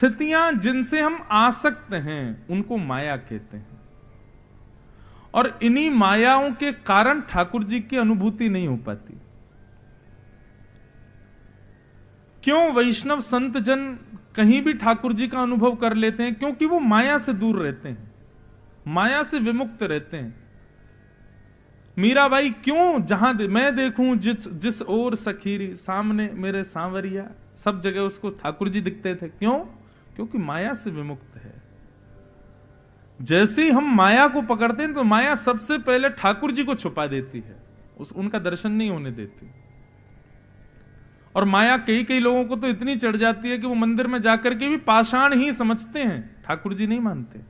स्थितियां जिनसे हम आसक्त हैं उनको माया कहते हैं, और इन्हीं मायाओं के कारण ठाकुर जी की अनुभूति नहीं हो पाती। क्यों वैष्णव संत जन कहीं भी ठाकुर जी का अनुभव कर लेते हैं? क्योंकि वो माया से दूर रहते हैं, माया से विमुक्त रहते हैं। मीराबाई क्यों जहां मैं देखूं जिस ओर सखीरी, सामने मेरे सांवरिया, सब जगह उसको ठाकुर जी दिखते थे। क्यों? क्योंकि माया से विमुक्त है। जैसे ही हम माया को पकड़ते हैं तो माया सबसे पहले ठाकुर जी को छुपा देती है, उनका दर्शन नहीं होने देती। और माया कई कई लोगों को तो इतनी चढ़ जाती है कि वो मंदिर में जाकर के भी पाषाण ही समझते हैं, ठाकुर जी नहीं मानते।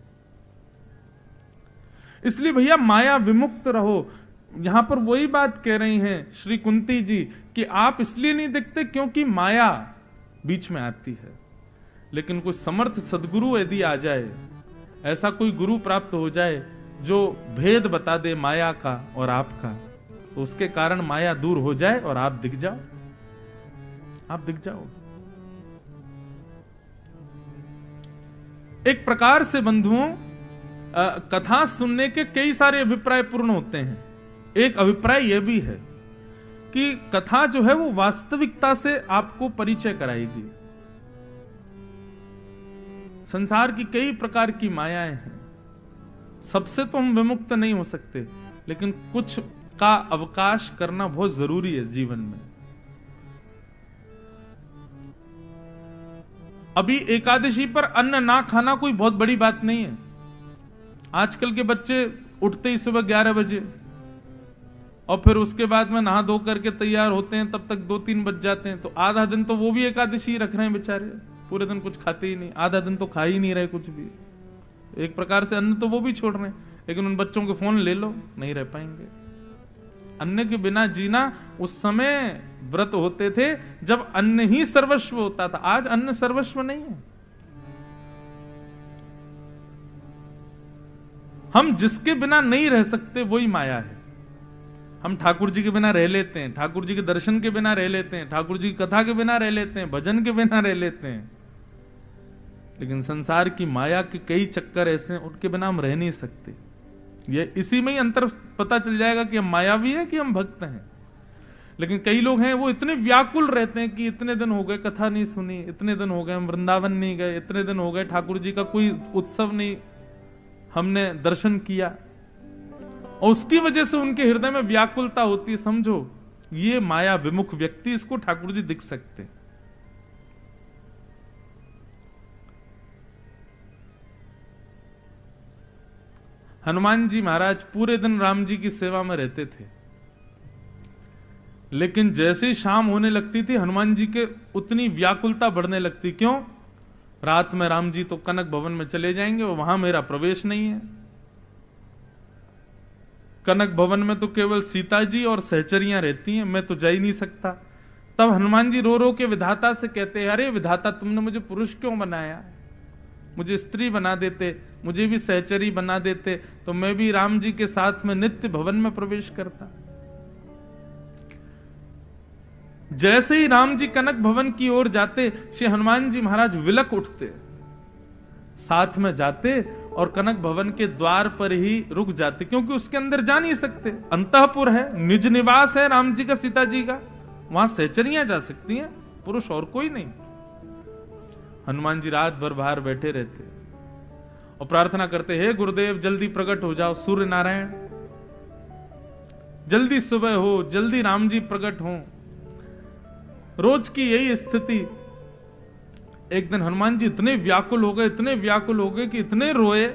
इसलिए भैया माया विमुक्त रहो। यहां पर वही बात कह रही हैं श्री कुंती जी कि आप इसलिए नहीं दिखते क्योंकि माया बीच में आती है। लेकिन कोई समर्थ सदगुरु यदि आ जाए, ऐसा कोई गुरु प्राप्त हो जाए जो भेद बता दे माया का और आपका, तो उसके कारण माया दूर हो जाए और आप दिख जाओ, आप दिख जाओ। एक प्रकार से बंधुओं, कथा सुनने के कई सारे अभिप्राय पूर्ण होते हैं। एक अभिप्राय यह भी है कि कथा जो है वो वास्तविकता से आपको परिचय कराएगी। संसार की कई प्रकार की मायाएं हैं, सबसे तो हम विमुक्त नहीं हो सकते, लेकिन कुछ का अवकाश करना बहुत जरूरी है जीवन में। अभी एकादशी पर अन्न ना खाना कोई बहुत बड़ी बात नहीं है। आजकल के बच्चे उठते ही सुबह 11 बजे और फिर उसके बाद में नहा धो करके तैयार होते हैं, तब तक 2-3 बज जाते हैं। तो आधा दिन तो वो भी एकादशी रख रहे हैं बेचारे, पूरे दिन कुछ खाते ही नहीं, आधा दिन तो खा ही नहीं रहे कुछ भी। एक प्रकार से अन्न तो वो भी छोड़ रहे हैं, लेकिन उन बच्चों के फोन ले लो, नहीं रह पाएंगे। अन्न के बिना जीना, उस समय व्रत होते थे जब अन्न ही सर्वस्व होता था। आज अन्न सर्वस्व नहीं है। हम जिसके बिना नहीं रह सकते वही माया है। हम ठाकुर जी के बिना रह लेते हैं, ठाकुर जी के दर्शन के बिना रह लेते हैं, ठाकुर जी की कथा के बिना रह लेते हैं, भजन के बिना रह लेते हैं, लेकिन संसार की माया के कई चक्कर ऐसे हैं उनके बिना हम रह नहीं सकते। ये इसी में ही अंतर पता चल जाएगा कि हम मायावी हैं कि हम भक्त हैं। लेकिन कई लोग हैं वो इतने व्याकुल रहते हैं कि इतने दिन हो गए कथा नहीं सुनी, इतने दिन हो गए हम वृंदावन नहीं गए, इतने दिन हो गए ठाकुर जी का कोई उत्सव नहीं हमने दर्शन किया, और उसकी वजह से उनके हृदय में व्याकुलता होती है। समझो ये माया विमुख व्यक्ति, इसको ठाकुर जी दिख सकते। हनुमान जी महाराज पूरे दिन राम जी की सेवा में रहते थे, लेकिन जैसे ही शाम होने लगती थी हनुमान जी के उतनी व्याकुलता बढ़ने लगती। क्यों? रात में राम जी तो कनक भवन में चले जाएंगे और वहां मेरा प्रवेश नहीं है। कनक भवन में तो केवल सीता जी और सहचरियां रहती हैं, मैं तो जा ही नहीं सकता। तब हनुमान जी रो रो के विधाता से कहते हैं, अरे विधाता तुमने मुझे पुरुष क्यों बनाया? मुझे स्त्री बना देते, मुझे भी सहचरी बना देते, तो मैं भी राम जी के साथ में नित्य भवन में प्रवेश करता। जैसे ही राम जी कनक भवन की ओर जाते, श्री हनुमान जी महाराज विलक उठते, साथ में जाते और कनक भवन के द्वार पर ही रुक जाते, क्योंकि उसके अंदर जा नहीं सकते। अंतःपुर है, निज निवास है राम जी का, सीता जी का, वहां सहचरियां जा सकती हैं, पुरुष और कोई नहीं। हनुमान जी रात भर बाहर बैठे रहते और प्रार्थना करते, हे गुरुदेव जल्दी प्रकट हो जाओ, सूर्य नारायण जल्दी सुबह हो, जल्दी राम जी प्रकट हो। रोज की यही स्थिति। एक दिन हनुमान जी इतने व्याकुल हो गए, इतने व्याकुल हो गए कि इतने रोए।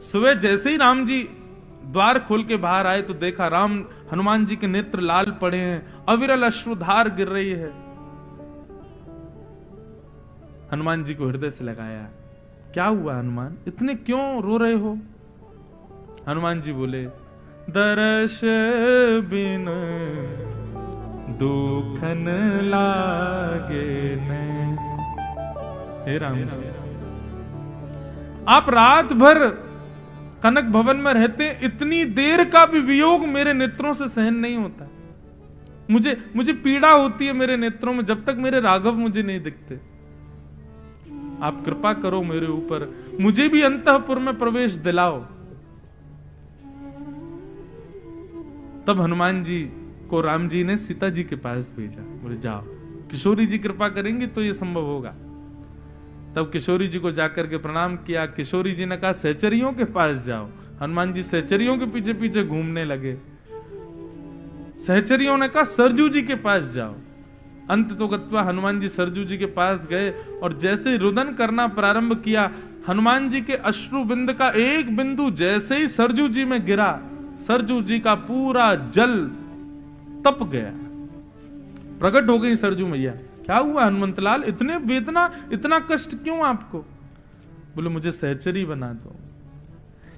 सुबह जैसे ही राम जी द्वार खोल के बाहर आए तो देखा राम हनुमान जी के नेत्र लाल पड़े हैं, अविरल अश्रुधार गिर रही है। हनुमान जी को हृदय से लगाया, क्या हुआ हनुमान, इतने क्यों रो रहे हो? हनुमान जी बोले, दर्श बिन दुखन लागे ने। हे राम जी, आप रात भर कनक भवन में रहते, इतनी देर का भी वियोग मेरे नेत्रों से सहन नहीं होता। मुझे पीड़ा होती है मेरे नेत्रों में जब तक मेरे राघव मुझे नहीं दिखते। आप कृपा करो मेरे ऊपर, मुझे भी अंतःपुर में प्रवेश दिलाओ। तब हनुमान जी को राम जी ने सीता जी के पास भेजा, बोले जाओ, किशोरी जी कृपा करेंगी तो ये संभव होगा। तब किशोरी जी को जाकर के प्रणाम किया। किशोरी जी ने कहा सहचरियों के पास जाओ। हनुमान जी सहचरियों के पीछे पीछे घूमने लगे। सहचरियों ने कहा सरजू जी के पास जाओ। अंत तो गत्वा हनुमान जी सरजू जी के पास गए और जैसे रुदन करना प्रारंभ किया, हनुमान जी के अश्रु बिंद का एक बिंदु जैसे ही सरजू जी में गिरा, सरजू जी का पूरा जल तप गया, प्रकट हो गई सरजू मैया। क्या हुआ हनुमंतलाल, इतने वेदना, इतना कष्ट क्यों आपको? बोले मुझे सहचरी बना दो।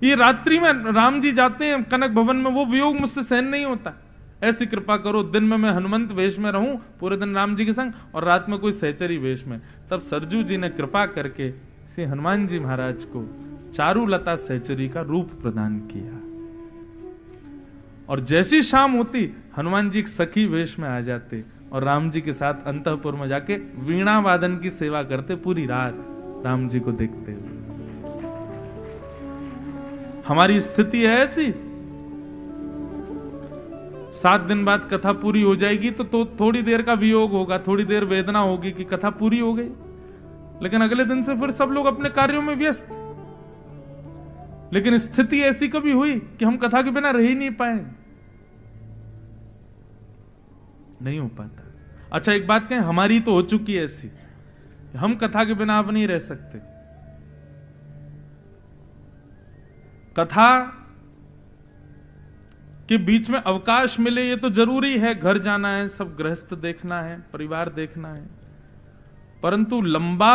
ये रात्रि में राम जी जाते हैं कनक भवन में, वो वियोग मुझसे सहन नहीं होता, ऐसी कृपा करो दिन में मैं हनुमंत वेश में रहूं पूरे दिन राम जी के संग, और रात में कोई सहचरी वेश में। तब सरजू जी ने कृपा करके श्री हनुमान जी महाराज को चारुलता सहचरी का रूप प्रदान किया। और जैसी शाम होती हनुमान जी एक सखी वेश में आ जाते और राम जी के साथ अंतःपुर में जाके वीणा वादन की सेवा करते, पूरी रात राम जी को देखते हुए। हमारी स्थिति है ऐसी, 7 दिन बाद कथा पूरी हो जाएगी तो थोड़ी देर का वियोग होगा, थोड़ी देर वेदना होगी कि कथा पूरी हो गई, लेकिन अगले दिन से फिर सब लोग अपने कार्यों में व्यस्त। लेकिन स्थिति ऐसी कभी हुई कि हम कथा के बिना रह ही नहीं पाए? नहीं हो पाता। अच्छा एक बात कहें, हमारी तो हो चुकी है ऐसी, हम कथा के बिना अब नहीं रह सकते। कथा के बीच में अवकाश मिले ये तो जरूरी है, घर जाना है, सब गृहस्थ देखना है, परिवार देखना है, परंतु लंबा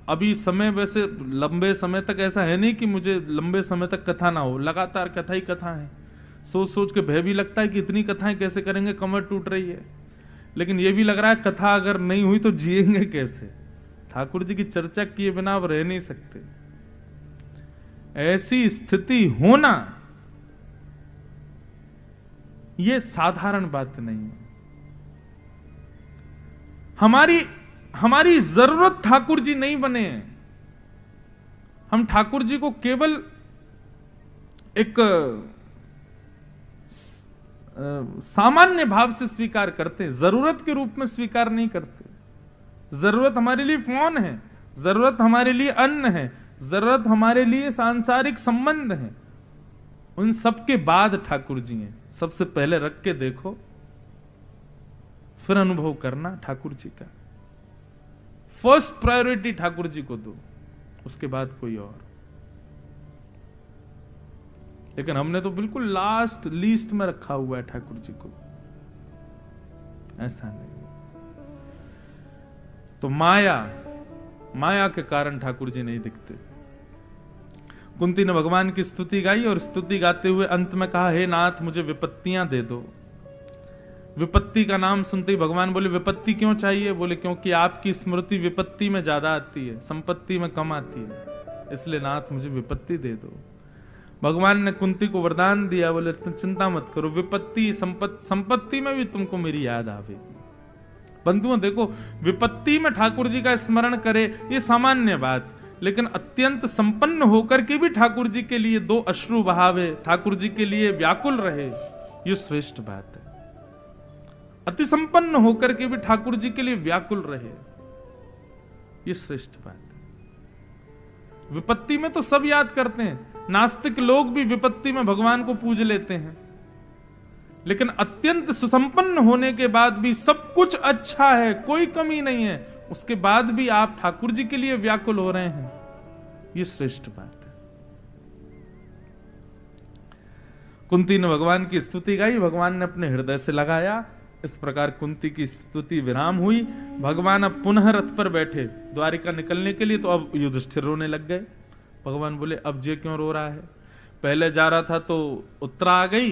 अभी समय, वैसे लंबे समय तक ऐसा है नहीं कि मुझे लंबे समय तक कथा ना हो, लगातार कथा ही कथा है। सोच सोच के भय भी लगता है कि इतनी कथाएं कैसे करेंगे, कमर टूट रही है। लेकिन ये भी लग रहा है कथा अगर नहीं हुई तो जिएंगे कैसे? ठाकुर जी की चर्चा किए बिना अब रह नहीं सकते। ऐसी स्थिति होना ये साधारण बात नहीं है। हमारी जरूरत ठाकुर जी नहीं बने हैं। हम ठाकुर जी को केवल एक सामान्य भाव से स्वीकार करते हैं, जरूरत के रूप में स्वीकार नहीं करते। जरूरत हमारे लिए फोन है, जरूरत हमारे लिए अन्न है, जरूरत हमारे लिए सांसारिक संबंध है, उन सबके बाद ठाकुर जी हैं। सबसे पहले रख के देखो, फिर अनुभव करना ठाकुर जी का। फर्स्ट प्रायोरिटी ठाकुर जी को दो, उसके बाद कोई और। लेकिन हमने तो बिल्कुल लास्ट लीस्ट में रखा हुआ है ठाकुर जी को। ऐसा नहीं। तो माया के कारण ठाकुर जी नहीं दिखते। कुंती ने भगवान की स्तुति गाई और स्तुति गाते हुए अंत में कहा, हे नाथ मुझे विपत्तियां दे दो। विपत्ति का नाम सुनते ही भगवान बोले विपत्ति क्यों चाहिए? बोले क्योंकि आपकी स्मृति विपत्ति में ज्यादा आती है, संपत्ति में कम आती है, इसलिए नाथ मुझे विपत्ति दे दो। भगवान ने कुंती को वरदान दिया, बोले तुम चिंता मत करो, विपत्ति संपत्ति में भी तुमको मेरी याद आवेगी। बंधुओं देखो, विपत्ति में ठाकुर जी का स्मरण करे ये सामान्य बात, लेकिन अत्यंत संपन्न होकर के भी ठाकुर जी के लिए 2 अश्रु बहावे, ठाकुर जी के लिए व्याकुल रहे, ये श्रेष्ठ बात है। अति संपन्न होकर के भी ठाकुर जी के लिए व्याकुल रहे, ये श्रेष्ठ बात है। विपत्ति में तो सब याद करते हैं, नास्तिक लोग भी विपत्ति में भगवान को पूज लेते हैं, लेकिन अत्यंत सुसंपन्न होने के बाद भी सब कुछ अच्छा है, कोई कमी नहीं है, उसके बाद भी आप ठाकुर जी के लिए व्याकुल हो रहे हैं, ये श्रेष्ठ बात है। कुंती ने भगवान की स्तुति गाई, भगवान ने अपने हृदय से लगाया। इस प्रकार कुंती की स्तुति विराम हुई। भगवान अब पुनः रथ पर बैठे द्वारिका निकलने के लिए, तो अब युधिष्ठिर रोने लग गए। भगवान बोले अब ये क्यों रो रहा है? पहले जा रहा था तो उत्तरा आ गई,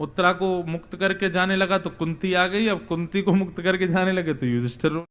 उत्तरा को मुक्त करके जाने लगा तो कुंती आ गई, अब कुंती को मुक्त करके जाने लगे तो युधिष्ठिर